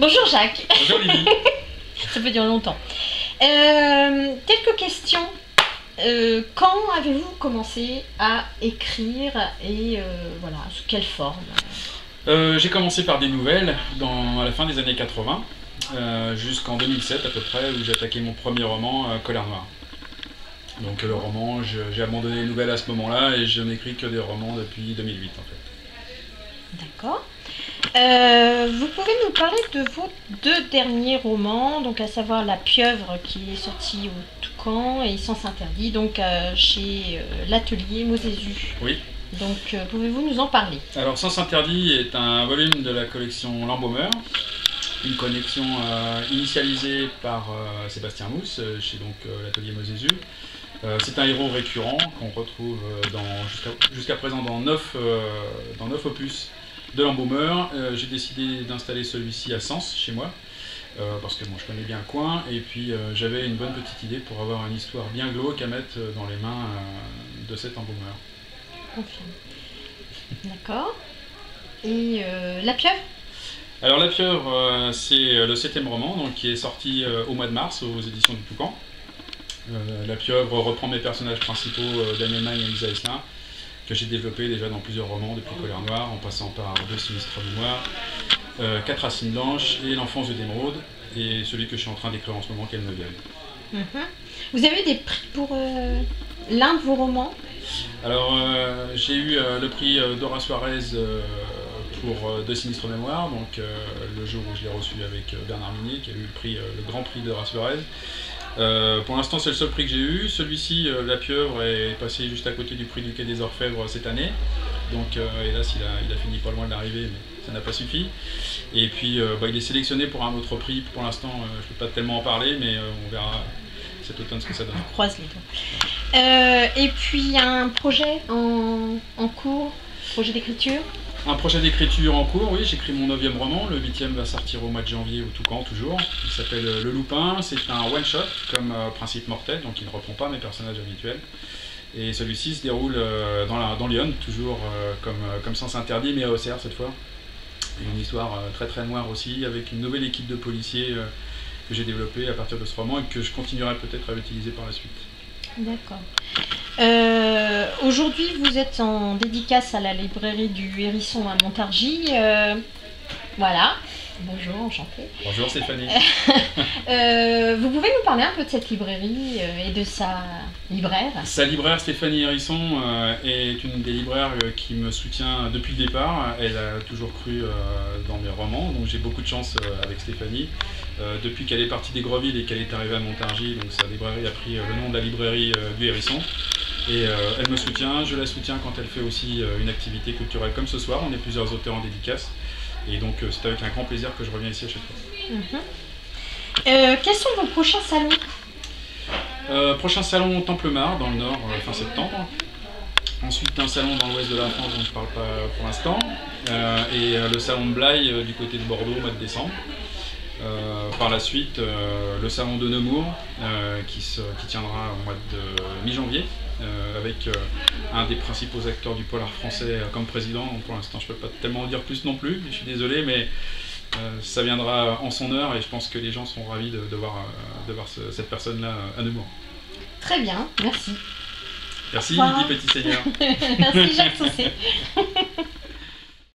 Bonjour Jacques. Bonjour Lily. Ça peut durer longtemps. Quelques questions. Quand avez-vous commencé à écrire et voilà, sous quelle forme? J'ai commencé par des nouvelles à la fin des années 80, jusqu'en 2007 à peu près, où j'ai attaqué mon premier roman, Colère Noire. Donc le roman, j'ai abandonné les nouvelles à ce moment-là et je n'écris que des romans depuis 2008 en fait. D'accord. Vous pouvez nous parler de vos deux derniers romans, donc à savoir La Pieuvre qui est sortie au Toucan et Sens Interdit, donc chez l'atelier Mosésu. Oui. Donc pouvez-vous nous en parler? Alors Sens Interdit est un volume de la collection L'Embaumeur, une collection initialisée par Sébastien Mousse chez l'atelier Mosésu. C'est un héros récurrent qu'on retrouve jusqu'à présent dans 9 opus de l'Embaumeur. J'ai décidé d'installer celui-ci à Sens, chez moi, parce que bon, je connais bien le coin, et puis j'avais une bonne petite idée pour avoir une histoire bien glauque à mettre dans les mains de cet Embaumeur. Confirme. D'accord. Et La Pieuvre? Alors La Pieuvre, c'est le 7e roman, donc, qui est sorti au mois de mars aux éditions du Toucan. La Pieuvre reprend mes personnages principaux, Daniel Magne et Lisa Esselin, que j'ai développé déjà dans plusieurs romans depuis Colère Noire, en passant par Deux sinistres mémoires, Quatre racines blanches et L'enfance de d'émeraude, et celui que je suis en train d'écrire en ce moment, qui est le 9e. Vous avez des prix pour l'un de vos romans? Alors j'ai eu le prix Dora Suarez pour Deux sinistres mémoires, donc le jour où je l'ai reçu avec Bernard Minier, qui a eu le grand prix Dora Suarez. Pour l'instant c'est le seul prix que j'ai eu. Celui-ci, La Pieuvre, est passé juste à côté du prix du Quai des Orfèvres cette année, donc hélas il a fini pas loin de l'arrivée, mais ça n'a pas suffi. Et puis il est sélectionné pour un autre prix. Pour l'instant je ne peux pas tellement en parler, mais on verra cet automne ce que ça donne. On croise les doigts. Et puis un projet en cours, projet d'écriture? Un projet d'écriture en cours, oui, j'écris mon 9e roman, le 8e va sortir au mois de janvier au Toucan toujours. Il s'appelle Le Loupin, c'est un one-shot comme Principe Mortel, donc il ne reprend pas mes personnages habituels. Et celui-ci se déroule dans Lyon, toujours comme Sens Interdit, mais à Auxerre cette fois. Et une histoire très très noire aussi, avec une nouvelle équipe de policiers que j'ai développée à partir de ce roman et que je continuerai peut-être à utiliser par la suite. D'accord. Aujourd'hui, vous êtes en dédicace à la librairie du Hérisson à Montargis. Voilà. Bonjour, enchantée. Bonjour Stéphanie. Vous pouvez nous parler un peu de cette librairie et de sa libraire? Sa libraire, Stéphanie Hérisson, est une des libraires qui me soutient depuis le départ. Elle a toujours cru dans mes romans, donc j'ai beaucoup de chance avec Stéphanie. Depuis qu'elle est partie des Grosvilles et qu'elle est arrivée à Montargis, donc sa librairie a pris le nom de la librairie du Hérisson. Et elle me soutient, je la soutiens quand elle fait aussi une activité culturelle comme ce soir. On est plusieurs auteurs en dédicace. Et donc c'est avec un grand plaisir que je reviens ici à chaque fois. Quels sont vos prochains salons? Prochain salon Templemar dans le Nord fin septembre. Ensuite un salon dans l'ouest de la France dont je ne parle pas pour l'instant. Et le salon de Blaye du côté de Bordeaux au mois de décembre. Par la suite le salon de Nemours qui tiendra au mois de mi-janvier. Avec un des principaux acteurs du polar français comme président. Donc pour l'instant je ne peux pas tellement en dire plus non plus, je suis désolé, mais ça viendra en son heure et je pense que les gens seront ravis de voir cette personne-là à Nemours. Très bien, merci. Merci Lydie Petit Seigneur. Merci Jacques Saucé.